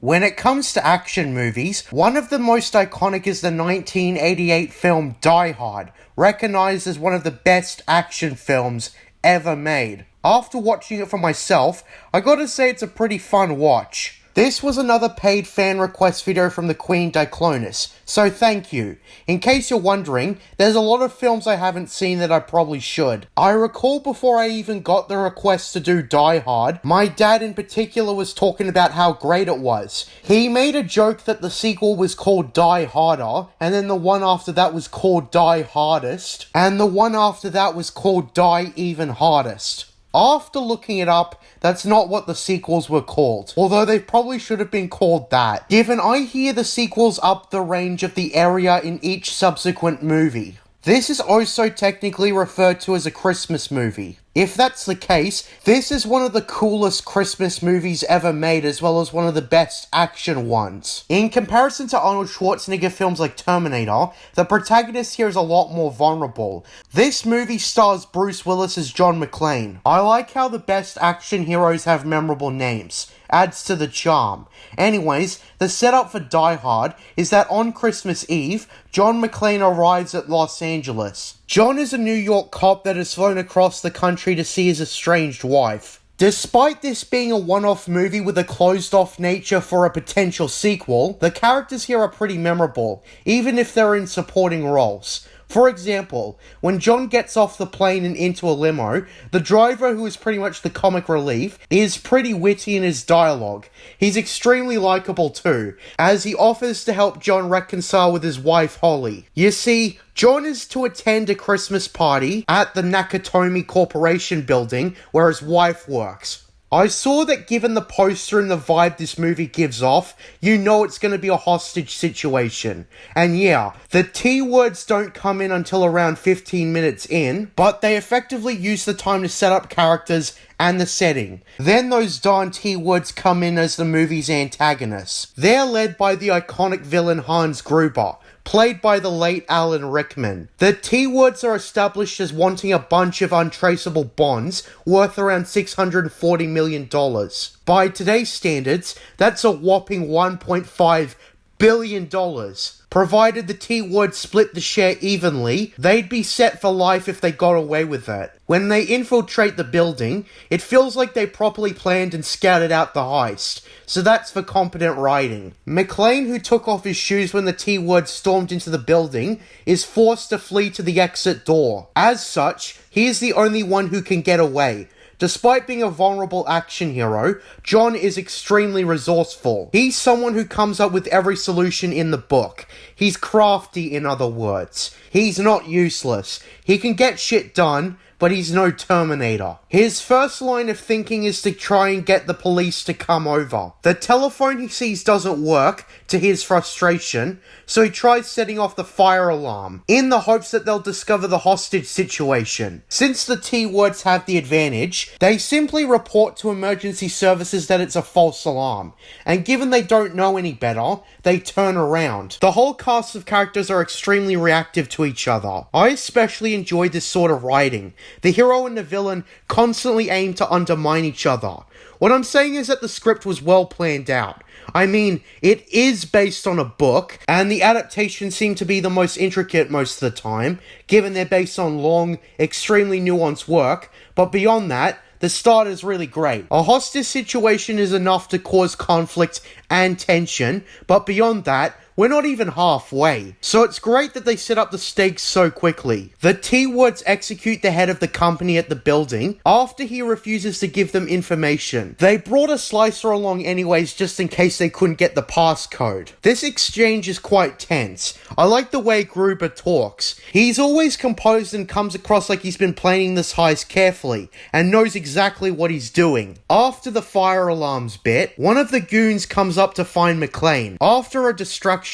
When it comes to action movies, one of the most iconic is the 1988 film Die Hard, recognized as one of the best action films ever made. After watching it for myself, I gotta say it's a pretty fun watch. This was another paid fan request video from the Queen Diclonus, so thank you. In case you're wondering, there's a lot of films I haven't seen that I probably should. I recall before I even got the request to do Die Hard, my dad in particular was talking about how great it was. He made a joke that the sequel was called Die Harder, and then the one after that was called Die Hardest, and the one after that was called Die Even Hardest. After looking it up, that's not what the sequels were called, although they probably should have been called that, given I hear the sequels up the range of the area in each subsequent movie. This is also technically referred to as a Christmas movie. If that's the case, this is one of the coolest Christmas movies ever made, as well as one of the best action ones. In comparison to Arnold Schwarzenegger films like Terminator, the protagonist here is a lot more vulnerable. This movie stars Bruce Willis as John McClane. I like how the best action heroes have memorable names. Adds to the charm. Anyways, the setup for Die Hard is that on Christmas Eve, John McClane arrives at Los Angeles. John is a New York cop that has flown across the country to see his estranged wife. Despite this being a one-off movie with a closed-off nature for a potential sequel, the characters here are pretty memorable, even if they're in supporting roles. For example, when John gets off the plane and into a limo, the driver, who is pretty much the comic relief, is pretty witty in his dialogue. He's extremely likable too, as he offers to help John reconcile with his wife Holly. You see, John is to attend a Christmas party at the Nakatomi Corporation building where his wife works. I saw that given the poster and the vibe this movie gives off, you know it's going to be a hostage situation. And yeah, the T-words don't come in until around 15 minutes in, but they effectively use the time to set up characters and the setting. Then those darn T-words come in as the movie's antagonists. They're led by the iconic villain Hans Gruber, played by the late Alan Rickman. The T-words are established as wanting a bunch of untraceable bonds worth around $640 million. By today's standards, that's a whopping $1.5 billion. Provided the T-words split the share evenly, they'd be set for life if they got away with it. When they infiltrate the building, it feels like they properly planned and scouted out the heist, so that's for competent writing. McClane, who took off his shoes when the T-words stormed into the building, is forced to flee to the exit door. As such, he is the only one who can get away. Despite being a vulnerable action hero, John is extremely resourceful. He's someone who comes up with every solution in the book. He's crafty, in other words. He's not useless. He can get shit done, but he's no Terminator. His first line of thinking is to try and get the police to come over. The telephone he sees doesn't work, to his frustration, so he tries setting off the fire alarm, in the hopes that they'll discover the hostage situation. Since the T-words have the advantage, they simply report to emergency services that it's a false alarm, and given they don't know any better, they turn around. The whole cast of characters are extremely reactive to each other. I especially enjoyed this sort of writing. The hero and the villain constantly aim to undermine each other. What I'm saying is that the script was well planned out. I mean, it is based on a book, and the adaptations seem to be the most intricate most of the time, given they're based on long, extremely nuanced work, but beyond that, the start is really great. A hostage situation is enough to cause conflict and tension, but beyond that, we're not even halfway. So it's great that they set up the stakes so quickly. The T-words execute the head of the company at the building after he refuses to give them information. They brought a slicer along anyways just in case they couldn't get the passcode. This exchange is quite tense. I like the way Gruber talks. He's always composed and comes across like he's been planning this heist carefully and knows exactly what he's doing. After the fire alarms bit, one of the goons comes up to find McClane. After a distraction,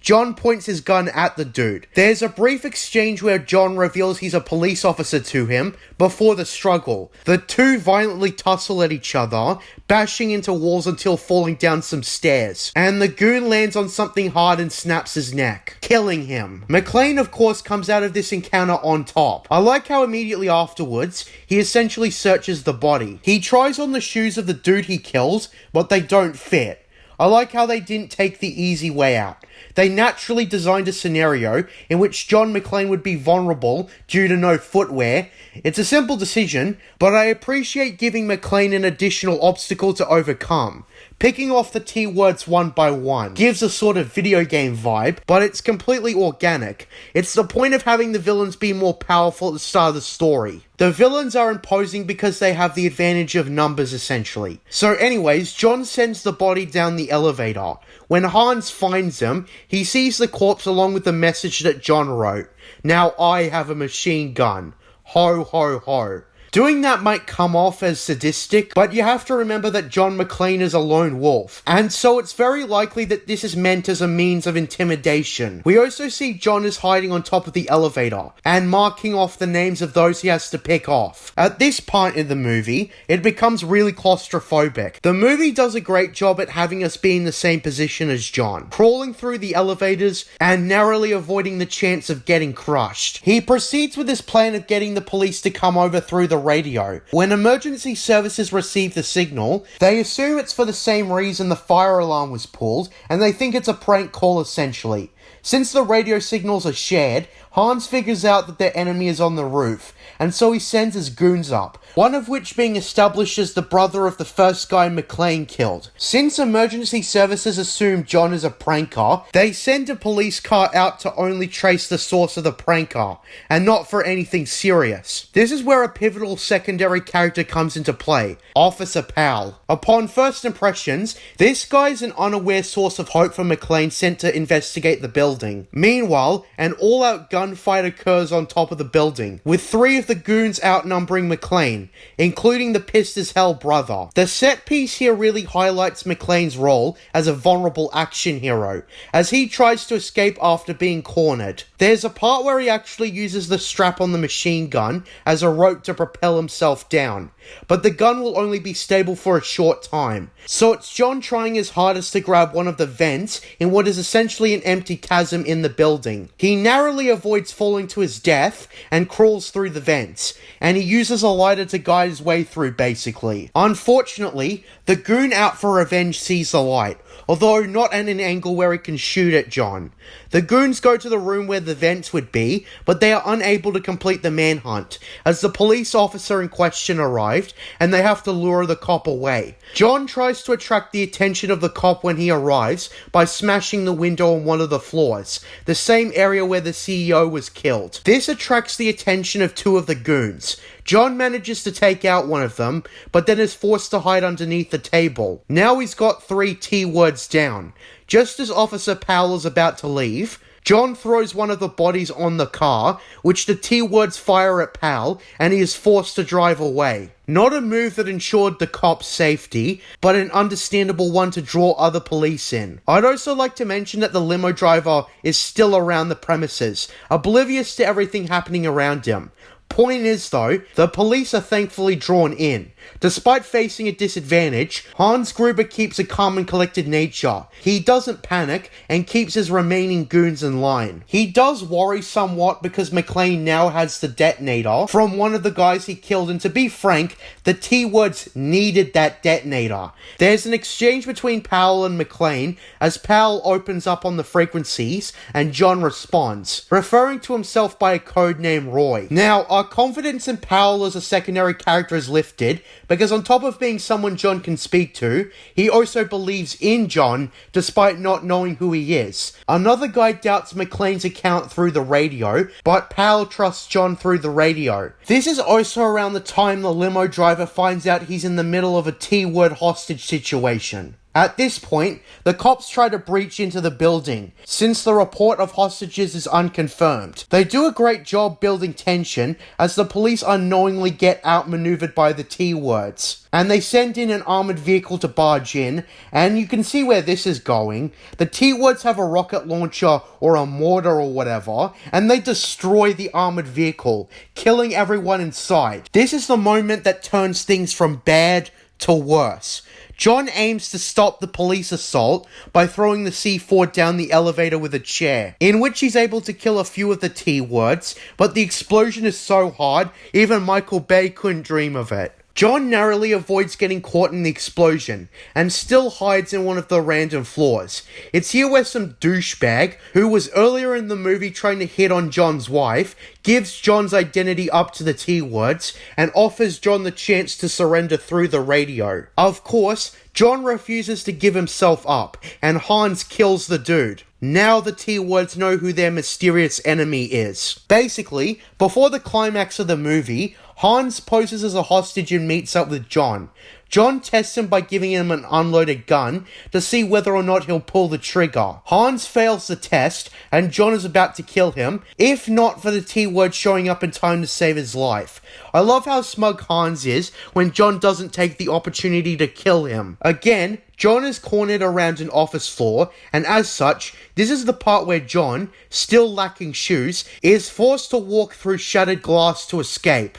John points his gun at the dude. There's a brief exchange where John reveals he's a police officer to him before the struggle. The two violently tussle at each other, bashing into walls until falling down some stairs. And the goon lands on something hard and snaps his neck, killing him. McClane, of course, comes out of this encounter on top. I like how immediately afterwards, he essentially searches the body. He tries on the shoes of the dude he kills, but they don't fit. I like how they didn't take the easy way out. They naturally designed a scenario in which John McClane would be vulnerable due to no footwear. It's a simple decision, but I appreciate giving McClane an additional obstacle to overcome. Picking off the T-words one by one gives a sort of video game vibe, but it's completely organic. It's the point of having the villains be more powerful at the start of the story. The villains are imposing because they have the advantage of numbers, essentially. So anyways, John sends the body down the elevator. When Hans finds him, he sees the corpse along with the message that John wrote. "Now I have a machine gun. Ho ho ho." Doing that might come off as sadistic, but you have to remember that John McClane is a lone wolf, and so it's very likely that this is meant as a means of intimidation. We also see John is hiding on top of the elevator, and marking off the names of those he has to pick off. At this point in the movie, it becomes really claustrophobic. The movie does a great job at having us be in the same position as John, crawling through the elevators and narrowly avoiding the chance of getting crushed. He proceeds with his plan of getting the police to come over through the radio. When emergency services receive the signal, they assume it's for the same reason the fire alarm was pulled, and they think it's a prank call essentially. Since the radio signals are shared, Hans figures out that their enemy is on the roof, and so he sends his goons up, one of which being established as the brother of the first guy McClane killed. Since emergency services assume John is a pranker, they send a police car out to only trace the source of the pranker, and not for anything serious. This is where a pivotal secondary character comes into play, Officer Powell. Upon first impressions, this guy is an unaware source of hope for McClane sent to investigate the building. Meanwhile, an all-out gunfight occurs on top of the building, with 3 of the goons outnumbering McClane, including the pissed-as-hell brother. The set piece here really highlights McClane's role as a vulnerable action hero, as he tries to escape after being cornered. There's a part where he actually uses the strap on the machine gun as a rope to propel himself down, but the gun will only be stable for a short time. So it's John trying his hardest to grab one of the vents in what is essentially an empty chasm in the building. He narrowly avoids falling to his death and crawls through the vents, and he uses a lighter to guide his way through basically. Unfortunately, the goon out for revenge sees the light, although not at an angle where he can shoot at John. The goons go to the room where the vents would be, but they are unable to complete the manhunt, as the police officer in question arrived, and they have to lure the cop away. John tries to attract the attention of the cop when he arrives by smashing the window on one of the floors, the same area where the CEO was killed. This attracts the attention of 2 of the goons. John manages to take out one of them, but then is forced to hide underneath the table. Now he's got 3 T-words down. Just as Officer Powell is about to leave, John throws one of the bodies on the car, which the T-words fire at Powell, and he is forced to drive away. Not a move that ensured the cop's safety, but an understandable one to draw other police in. I'd also like to mention that the limo driver is still around the premises, oblivious to everything happening around him. Point is though, the police are thankfully drawn in. Despite facing a disadvantage, Hans Gruber keeps a calm and collected nature. He doesn't panic and keeps his remaining goons in line. He does worry somewhat because McClane now has the detonator from one of the guys he killed, and to be frank, the T-words needed that detonator. There's an exchange between Powell and McClane as Powell opens up on the frequencies and John responds, referring to himself by a code name Roy. Now, our confidence in Powell as a secondary character is lifted, because on top of being someone John can speak to, he also believes in John despite not knowing who he is. Another guy doubts McClane's account through the radio, but Powell trusts John through the radio. This is also around the time the limo driver finds out he's in the middle of a T-word hostage situation. At this point, the cops try to breach into the building, since the report of hostages is unconfirmed. They do a great job building tension, as the police unknowingly get outmaneuvered by the T-words. And they send in an armoured vehicle to barge in, and you can see where this is going. The T-words have a rocket launcher or a mortar or whatever, and they destroy the armoured vehicle, killing everyone inside. This is the moment that turns things from bad to worse. John aims to stop the police assault by throwing the C4 down the elevator with a chair, in which he's able to kill a few of the T-words, but the explosion is so hard, even Michael Bay couldn't dream of it. John narrowly avoids getting caught in the explosion, and still hides in one of the random floors. It's here where some douchebag, who was earlier in the movie trying to hit on John's wife, gives John's identity up to the T-words, and offers John the chance to surrender through the radio. Of course, John refuses to give himself up, and Hans kills the dude. Now the T-words know who their mysterious enemy is. Basically, before the climax of the movie, Hans poses as a hostage and meets up with John. John tests him by giving him an unloaded gun to see whether or not he'll pull the trigger. Hans fails the test, and John is about to kill him, if not for the T-word showing up in time to save his life. I love how smug Hans is when John doesn't take the opportunity to kill him. Again, John is cornered around an office floor, and as such, this is the part where John, still lacking shoes, is forced to walk through shattered glass to escape.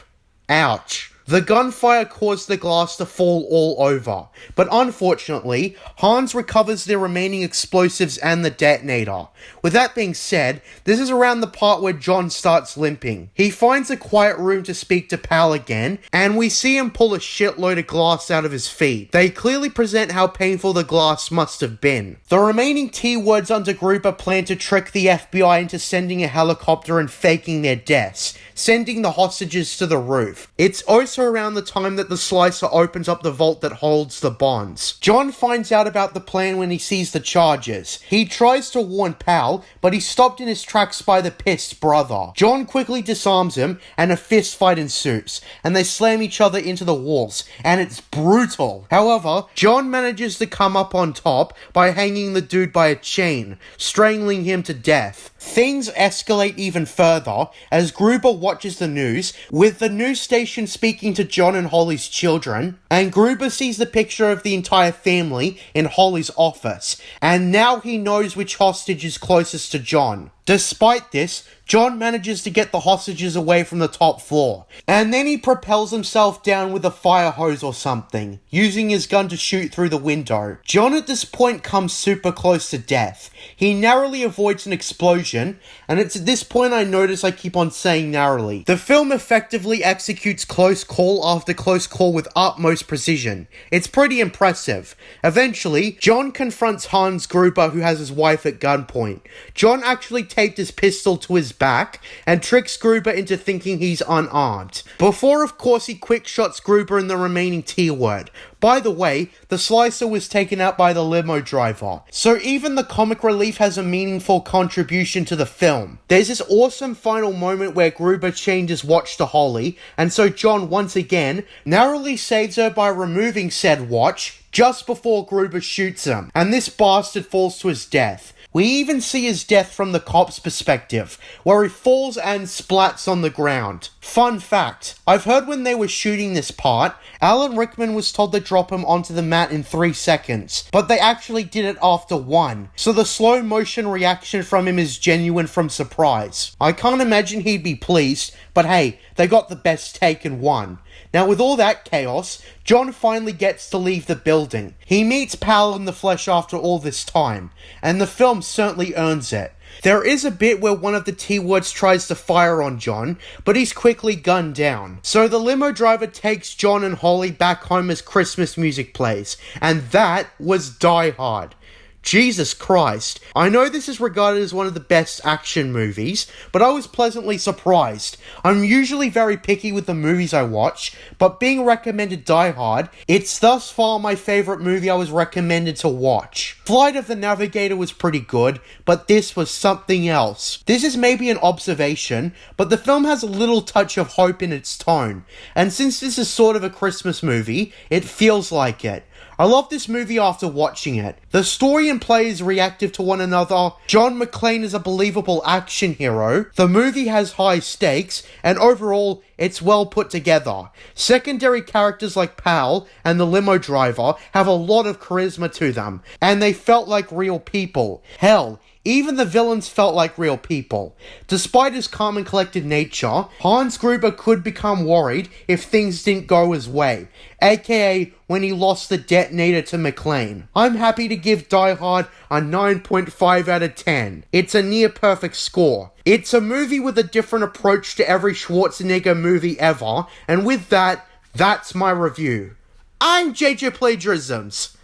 Ouch. The gunfire caused the glass to fall all over, but unfortunately, Hans recovers the remaining explosives and the detonator. With that being said, this is around the part where John starts limping. He finds a quiet room to speak to Pal again, and we see him pull a shitload of glass out of his feet. They clearly present how painful the glass must have been. The remaining T-words under Gruber plan to trick the FBI into sending a helicopter and faking their deaths, sending the hostages to the roof. It's also around the time that the Slicer opens up the vault that holds the bonds. John finds out about the plan when he sees the charges. He tries to warn Pal, but he's stopped in his tracks by the pissed brother. John quickly disarms him, and a fist fight ensues, and they slam each other into the walls, and it's brutal. However, John manages to come up on top by hanging the dude by a chain, strangling him to death. Things escalate even further as Gruber watches the news, with the news station speaking to John and Holly's children, and Gruber sees the picture of the entire family in Holly's office, and now he knows which hostage is closest to John. Despite this, John manages to get the hostages away from the top floor, and then he propels himself down with a fire hose or something, using his gun to shoot through the window. John at this point comes super close to death. He narrowly avoids an explosion, and it's at this point I notice I keep on saying narrowly. The film effectively executes close call after close call with utmost precision. It's pretty impressive. Eventually, John confronts Hans Gruber, who has his wife at gunpoint. John actually taped his pistol to his back and tricks Gruber into thinking he's unarmed. Before, of course, he quick shots Gruber and the remaining T-word. By the way, the Slicer was taken out by the limo driver, so even the comic relief has a meaningful contribution to the film. There's this awesome final moment where Gruber changes watch to Holly, and so John once again narrowly saves her by removing said watch just before Gruber shoots him, and this bastard falls to his death. We even see his death from the cop's perspective, where he falls and splats on the ground. Fun fact, I've heard when they were shooting this part, Alan Rickman was told to drop him onto the mat in 3 seconds, but they actually did it after 1, so the slow motion reaction from him is genuine from surprise. I can't imagine he'd be pleased, but hey, they got the best take in 1. Now with all that chaos, John finally gets to leave the building. He meets Pal in the flesh after all this time, and the film certainly earns it. There is a bit where one of the T-words tries to fire on John, but he's quickly gunned down. So the limo driver takes John and Holly back home as Christmas music plays, and that was Die Hard. Jesus Christ. I know this is regarded as one of the best action movies, but I was pleasantly surprised. I'm usually very picky with the movies I watch, but being recommended Die Hard, it's thus far my favourite movie I was recommended to watch. Flight of the Navigator was pretty good, but this was something else. This is maybe an observation, but the film has a little touch of hope in its tone, and since this is sort of a Christmas movie, it feels like it. I love this movie after watching it. The story and play is reactive to one another. John McClane is a believable action hero. The movie has high stakes, and overall, it's well put together. Secondary characters like Pal and the limo driver have a lot of charisma to them, and they felt like real people. Hell, even the villains felt like real people. Despite his calm and collected nature, Hans Gruber could become worried if things didn't go his way, aka when he lost the detonator to McClane. I'm happy to give Die Hard a 9.5 out of 10. It's a near perfect score. It's a movie with a different approach to every Schwarzenegger movie ever, and with that, That's my review. I'm JJ Plagiarisms.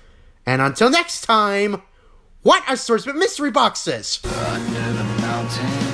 And until next time, what are stories but mystery boxes? Under the mountain.